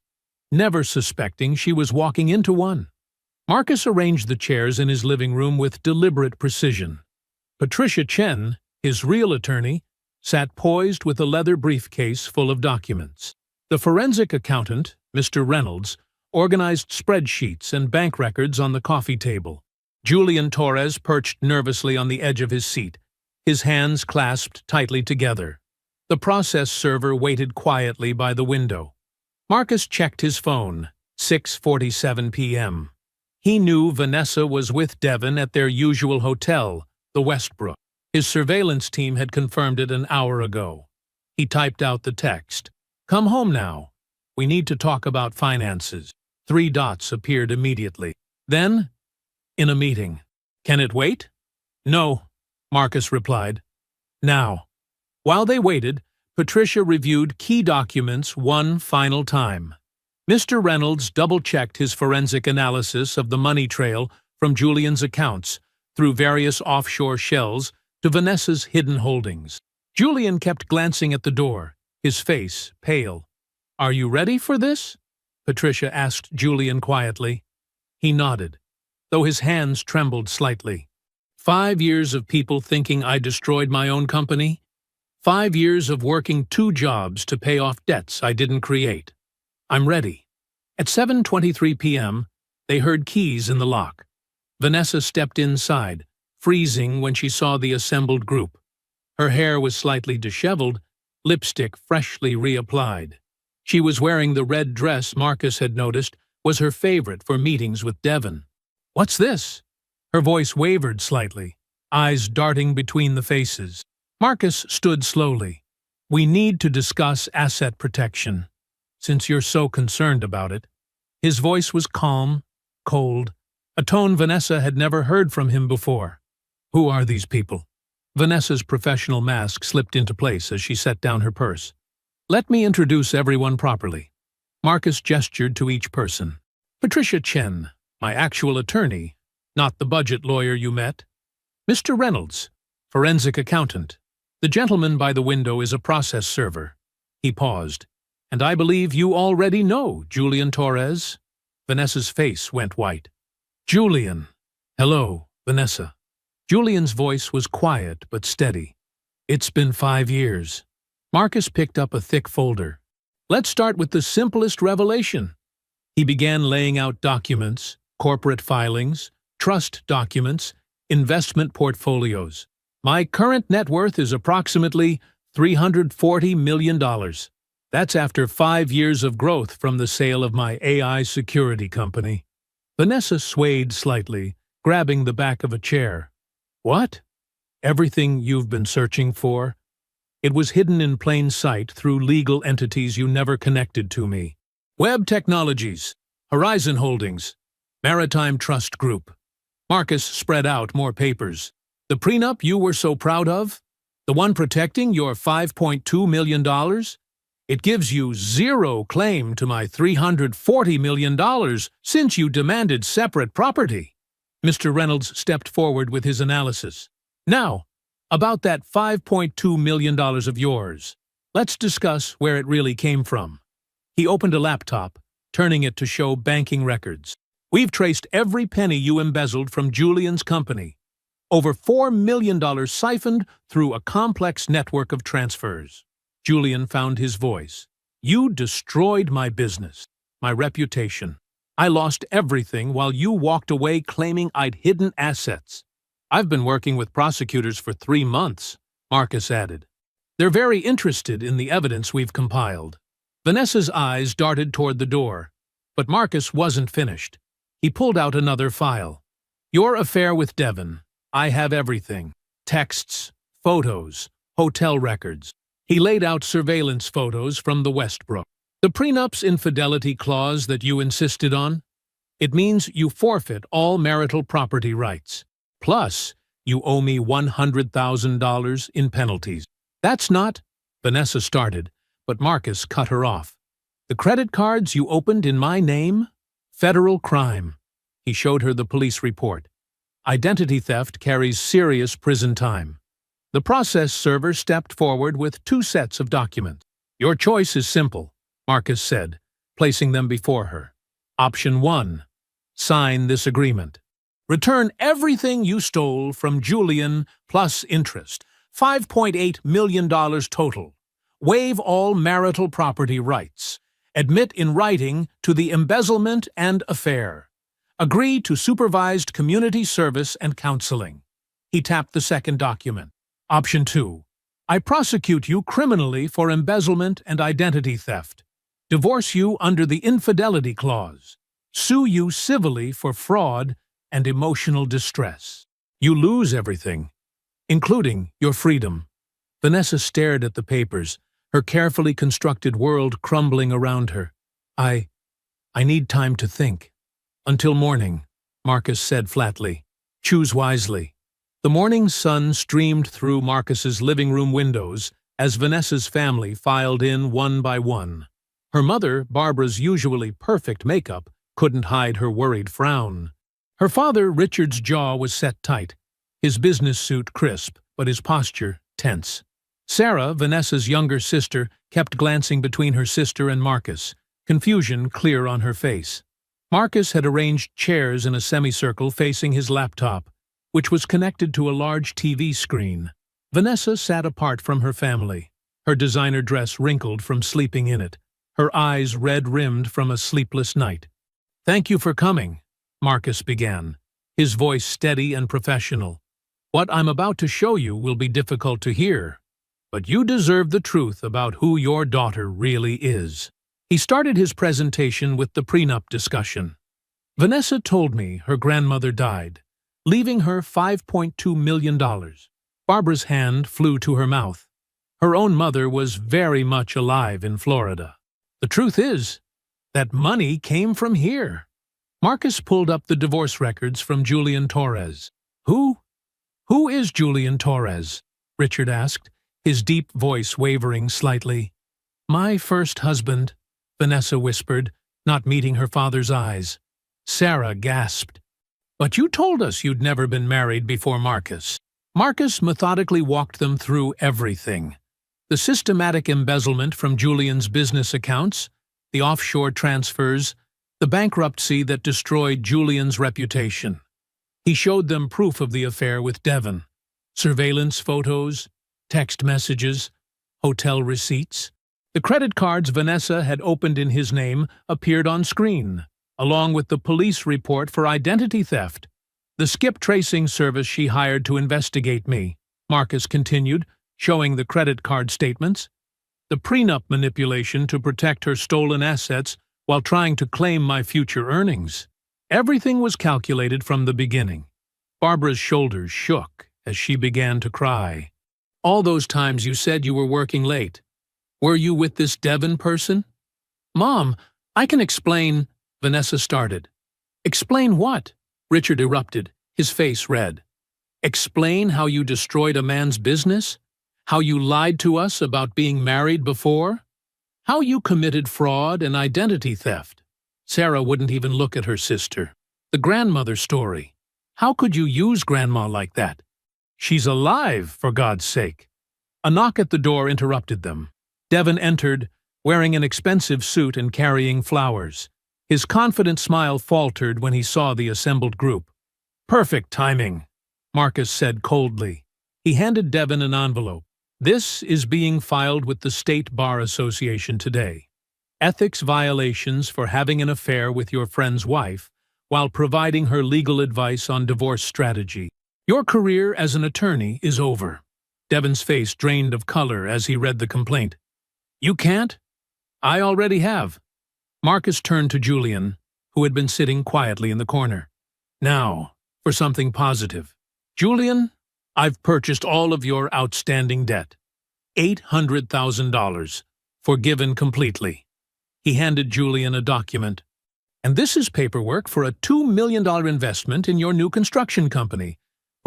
never suspecting she was walking into one. Marcus arranged the chairs in his living room with deliberate precision. Patricia Chen, his real attorney, sat poised with a leather briefcase full of documents. The forensic accountant, Mr. Reynolds, organized spreadsheets and bank records on the coffee table. Julian Torres perched nervously on the edge of his seat, his hands clasped tightly together. The process server waited quietly by the window. Marcus checked his phone, 6:47 p.m. He knew Vanessa was with Devon at their usual hotel, the Westbrook. His surveillance team had confirmed it an hour ago. He typed out the text. "Come home now. We need to talk about finances." 3 dots appeared immediately. Then, "In a meeting." "Can it wait?" "No," Marcus replied. "Now." While they waited, Patricia reviewed key documents one final time. Mr. Reynolds double-checked his forensic analysis of the money trail from Julian's accounts through various offshore shells to Vanessa's hidden holdings. Julian kept glancing at the door, his face pale. "Are you ready for this?" Patricia asked Julian quietly. He nodded, though his hands trembled slightly. 5 years of people thinking I destroyed my own company? 5 years of working 2 jobs to pay off debts I didn't create. I'm ready. At 7:23 p.m., they heard keys in the lock. Vanessa stepped inside, freezing when she saw the assembled group. Her hair was slightly disheveled, lipstick freshly reapplied. She was wearing the red dress Marcus had noticed was her favorite for meetings with Devon. "What's this?" Her voice wavered slightly, eyes darting between the faces. Marcus stood slowly. "We need to discuss asset protection, since you're so concerned about it." His voice was calm, cold, a tone Vanessa had never heard from him before. "Who are these people?" Vanessa's professional mask slipped into place as she set down her purse. "Let me introduce everyone properly." Marcus gestured to each person. "Patricia Chen, my actual attorney, not the budget lawyer you met. Mr. Reynolds, forensic accountant. The gentleman by the window is a process server." He paused. "And I believe you already know Julian Torres." Vanessa's face went white. "Julian." "Hello, Vanessa." Julian's voice was quiet but steady. "It's been 5 years." Marcus picked up a thick folder. "Let's start with the simplest revelation." He began laying out documents, corporate filings, trust documents, investment portfolios. "My current net worth is approximately $340 million. That's after 5 years of growth from the sale of my AI security company." Vanessa swayed slightly, grabbing the back of a chair. "What? Everything you've been searching for? It was hidden in plain sight through legal entities you never connected to me. Web Technologies, Horizon Holdings, Maritime Trust Group." Marcus spread out more papers. "The prenup you were so proud of? The one protecting your $5.2 million? It gives you zero claim to my $340 million since you demanded separate property." Mr. Reynolds stepped forward with his analysis. "Now, about that $5.2 million of yours. Let's discuss where it really came from." He opened a laptop, turning it to show banking records. "We've traced every penny you embezzled from Julian's company. Over $4 million siphoned through a complex network of transfers." Julian found his voice. "You destroyed my business, my reputation. I lost everything while you walked away claiming I'd hidden assets." "I've been working with prosecutors for 3 months," Marcus added. "They're very interested in the evidence we've compiled." Vanessa's eyes darted toward the door, but Marcus wasn't finished. He pulled out another file. "Your affair with Devon. I have everything. Texts, photos, hotel records." He laid out surveillance photos from the Westbrook. "The prenup's infidelity clause that you insisted on? It means you forfeit all marital property rights. Plus, you owe me $100,000 in penalties. That's not, Vanessa started, but Marcus cut her off. The credit cards you opened in my name? Federal crime. He showed her the police report. Identity theft carries serious prison time. The process server stepped forward with 2 sets of documents. Your choice is simple, Marcus said, placing them before her. Option 1. Sign this agreement. Return everything you stole from Julian plus interest. $5.8 million total. Waive all marital property rights. Admit in writing to the embezzlement and affair. Agree to supervised community service and counseling. He tapped the second document. Option 2. I prosecute you criminally for embezzlement and identity theft. Divorce you under the infidelity clause. Sue you civilly for fraud and emotional distress. You lose everything, including your freedom. Vanessa stared at the papers, her carefully constructed world crumbling around her. I need time to think. Until morning, Marcus said flatly. Choose wisely. The morning sun streamed through Marcus's living room windows as Vanessa's family filed in one by one. Her mother, Barbara's usually perfect makeup, couldn't hide her worried frown. Her father, Richard's jaw was set tight, his business suit crisp, but his posture tense. Sarah, Vanessa's younger sister, kept glancing between her sister and Marcus, confusion clear on her face. Marcus had arranged chairs in a semicircle facing his laptop, which was connected to a large TV screen. Vanessa sat apart from her family, her designer dress wrinkled from sleeping in it, her eyes red-rimmed from a sleepless night. Thank you for coming, Marcus began, his voice steady and professional. What I'm about to show you will be difficult to hear, but you deserve the truth about who your daughter really is. He started his presentation with the prenup discussion. Vanessa told me her grandmother died, leaving her $5.2 million. Barbara's hand flew to her mouth. Her own mother was very much alive in Florida. The truth is, that money came from here. Marcus pulled up the divorce records from Julian Torres. Who is Julian Torres? Richard asked, his deep voice wavering slightly. My first husband, Vanessa whispered, not meeting her father's eyes. Sarah gasped. But you told us you'd never been married before, Marcus. Marcus methodically walked them through everything. The systematic embezzlement from Julian's business accounts, the offshore transfers, the bankruptcy that destroyed Julian's reputation. He showed them proof of the affair with Devon, surveillance photos, text messages, hotel receipts. The credit cards Vanessa had opened in his name appeared on screen, along with the police report for identity theft. The skip tracing service she hired to investigate me, Marcus continued, showing the credit card statements. The prenup manipulation to protect her stolen assets while trying to claim my future earnings. Everything was calculated from the beginning. Barbara's shoulders shook as she began to cry. All those times you said you were working late. Were you with this Devon person? Mom, I can explain, Vanessa started. Explain what? Richard erupted, his face red. Explain how you destroyed a man's business? How you lied to us about being married before? How you committed fraud and identity theft? Sarah wouldn't even look at her sister. The grandmother story. How could you use Grandma like that? She's alive, for God's sake. A knock at the door interrupted them. Devon entered, wearing an expensive suit and carrying flowers. His confident smile faltered when he saw the assembled group. Perfect timing, Marcus said coldly. He handed Devon an envelope. This is being filed with the State Bar Association today. Ethics violations for having an affair with your friend's wife while providing her legal advice on divorce strategy. Your career as an attorney is over. Devon's face drained of color as he read the complaint. You can't? I already have. Marcus turned to Julian, who had been sitting quietly in the corner. Now, for something positive. Julian, I've purchased all of your outstanding debt. $800,000, forgiven completely. He handed Julian a document. And this is paperwork for a $2 million investment in your new construction company.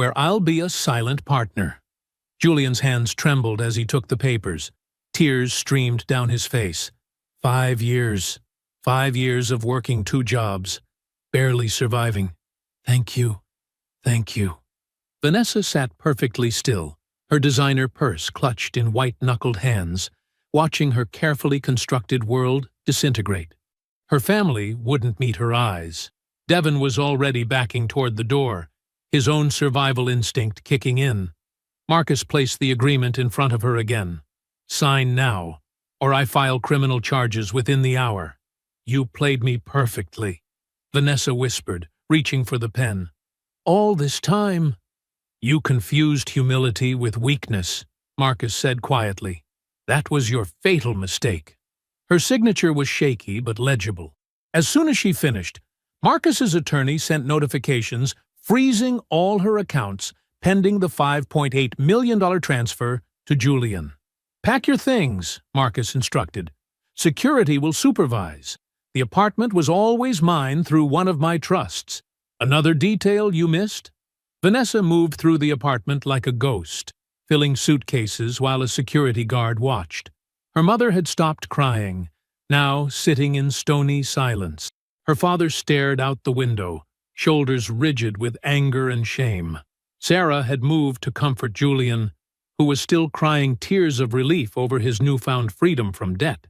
where I'll be a silent partner." Julian's hands trembled as he took the papers. Tears streamed down his face. 5 years. 5 years of working 2 jobs. Barely surviving. "Thank you. Thank you." Vanessa sat perfectly still, her designer purse clutched in white-knuckled hands, watching her carefully constructed world disintegrate. Her family wouldn't meet her eyes. Devon was already backing toward the door, his own survival instinct kicking in. Marcus placed the agreement in front of her again. "Sign now, or I file criminal charges within the hour." "You played me perfectly," Vanessa whispered, reaching for the pen. "All this time." "You confused humility with weakness," Marcus said quietly. "That was your fatal mistake." Her signature was shaky but legible. As soon as she finished, Marcus's attorney sent notifications freezing all her accounts pending the $5.8 million transfer to Julian. "Pack your things," Marcus instructed. "Security will supervise. The apartment was always mine through one of my trusts. Another detail you missed?" Vanessa moved through the apartment like a ghost, filling suitcases while a security guard watched. Her mother had stopped crying, now sitting in stony silence. Her father stared out the window, shoulders rigid with anger and shame. Sarah had moved to comfort Julian, who was still crying tears of relief over his newfound freedom from debt.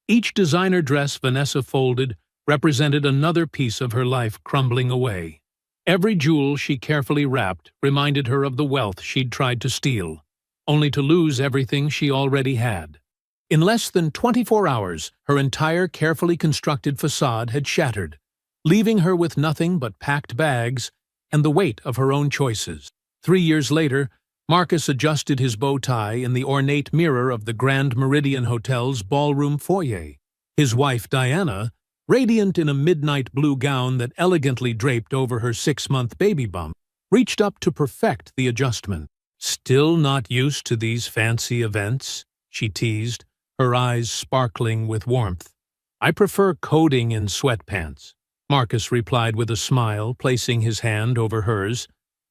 Each designer dress Vanessa folded represented another piece of her life crumbling away. Every jewel she carefully wrapped reminded her of the wealth she'd tried to steal, only to lose everything she already had. In less than 24 hours, her entire carefully constructed facade had shattered, leaving her with nothing but packed bags and the weight of her own choices. 3 years later, Marcus adjusted his bow tie in the ornate mirror of the Grand Meridian Hotel's ballroom foyer. His wife, Diana, radiant in a midnight blue gown that elegantly draped over her 6-month baby bump, reached up to perfect the adjustment. "Still not used to these fancy events?" she teased, her eyes sparkling with warmth. "I prefer coding in sweatpants," Marcus replied with a smile, placing his hand over hers.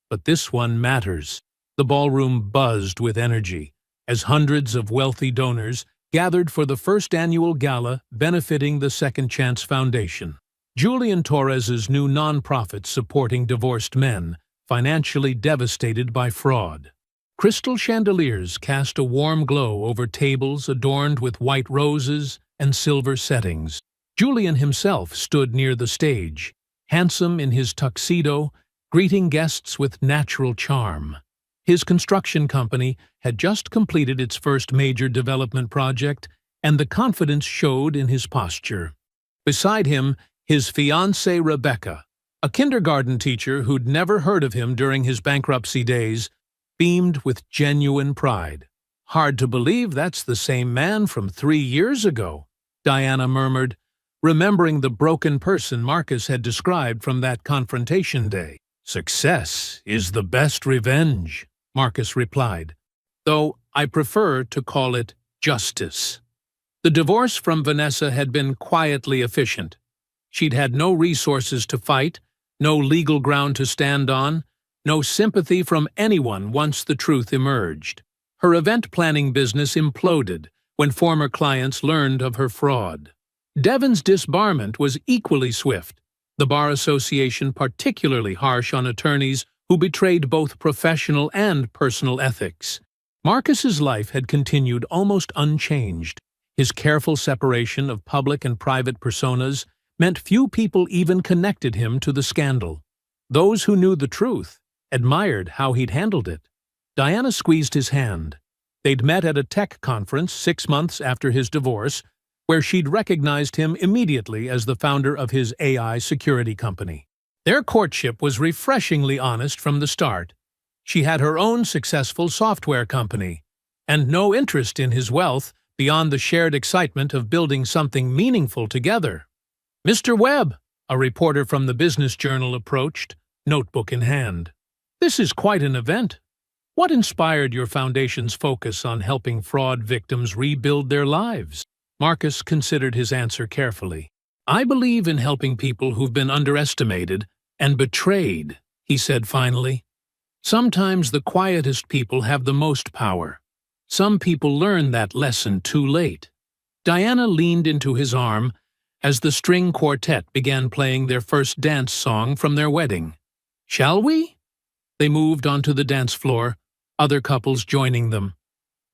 "But this one matters." The ballroom buzzed with energy, as hundreds of wealthy donors gathered for the first annual gala benefiting the Second Chance Foundation. Julian Torres's new nonprofit supporting divorced men, financially devastated by fraud. Crystal chandeliers cast a warm glow over tables adorned with white roses and silver settings. Julian himself stood near the stage, handsome in his tuxedo, greeting guests with natural charm. His construction company had just completed its first major development project, and the confidence showed in his posture. Beside him, his fiancée Rebecca, a kindergarten teacher who'd never heard of him during his bankruptcy days, beamed with genuine pride. "Hard to believe that's the same man from 3 years ago," Diana murmured, remembering the broken person Marcus had described from that confrontation day. "Success is the best revenge," Marcus replied, "though I prefer to call it justice." The divorce from Vanessa had been quietly efficient. She'd had no resources to fight, no legal ground to stand on, no sympathy from anyone once the truth emerged. Her event planning business imploded when former clients learned of her fraud. Devon's disbarment was equally swift, the Bar Association particularly harsh on attorneys who betrayed both professional and personal ethics. Marcus's life had continued almost unchanged. His careful separation of public and private personas meant few people even connected him to the scandal. Those who knew the truth admired how he'd handled it. Diana squeezed his hand. They'd met at a tech conference 6 months after his divorce, where she'd recognized him immediately as the founder of his AI security company. Their courtship was refreshingly honest from the start. She had her own successful software company, and no interest in his wealth beyond the shared excitement of building something meaningful together. "Mr. Webb," a reporter from the Business Journal approached, notebook in hand. "This is quite an event. What inspired your foundation's focus on helping fraud victims rebuild their lives?" Marcus considered his answer carefully. "I believe in helping people who've been underestimated and betrayed," he said finally. Sometimes the quietest people have the most power. Some people learn that lesson too late. Diana leaned into his arm as the string quartet began playing their first dance song from their wedding. "Shall we?" They moved onto the dance floor, other couples joining them.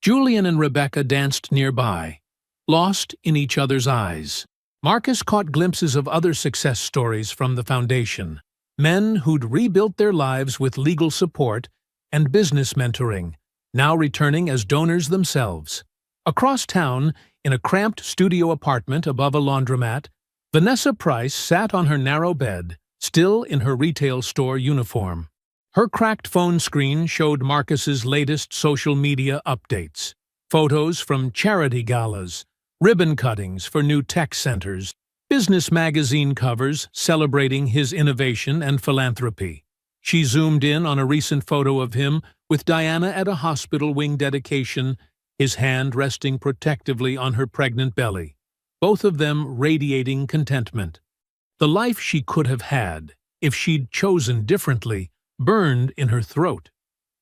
Julian and Rebecca danced nearby, lost in each other's eyes. Marcus caught glimpses of other success stories from the foundation, men who'd rebuilt their lives with legal support and business mentoring, now returning as donors themselves. Across town, in a cramped studio apartment above a laundromat, Vanessa Price sat on her narrow bed, still in her retail store uniform. Her cracked phone screen showed Marcus's latest social media updates. Photos from charity galas, ribbon cuttings for new tech centers, business magazine covers celebrating his innovation and philanthropy. She zoomed in on a recent photo of him with Diana at a hospital wing dedication, his hand resting protectively on her pregnant belly, both of them radiating contentment. The life she could have had, if she'd chosen differently, burned in her throat.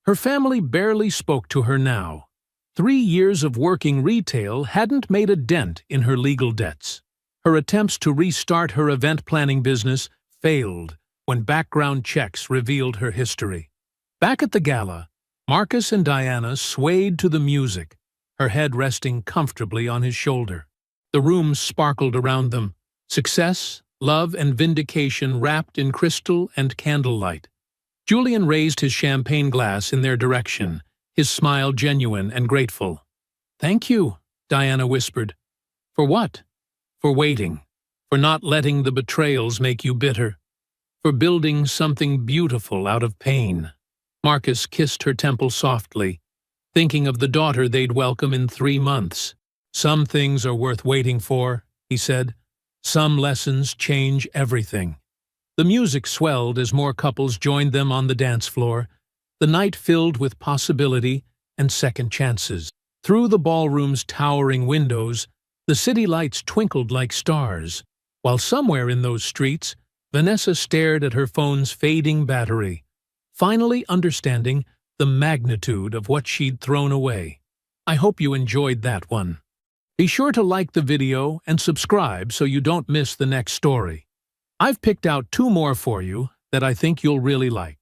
Her family barely spoke to her now. 3 years of working retail hadn't made a dent in her legal debts. Her attempts to restart her event planning business failed when background checks revealed her history. Back at the gala, Marcus and Diana swayed to the music, her head resting comfortably on his shoulder. The room sparkled around them, success, love, and vindication wrapped in crystal and candlelight. Julian raised his champagne glass in their direction, his smile genuine and grateful. "Thank you," Diana whispered. "For what?" "For waiting. For not letting the betrayals make you bitter. For building something beautiful out of pain." Marcus kissed her temple softly, thinking of the daughter they'd welcome in 3 months. "Some things are worth waiting for," he said. "Some lessons change everything." The music swelled as more couples joined them on the dance floor, the night filled with possibility and second chances. Through the ballroom's towering windows, the city lights twinkled like stars, while somewhere in those streets, Vanessa stared at her phone's fading battery, finally understanding the magnitude of what she'd thrown away. I hope you enjoyed that one. Be sure to like the video and subscribe so you don't miss the next story. I've picked out 2 more for you that I think you'll really like.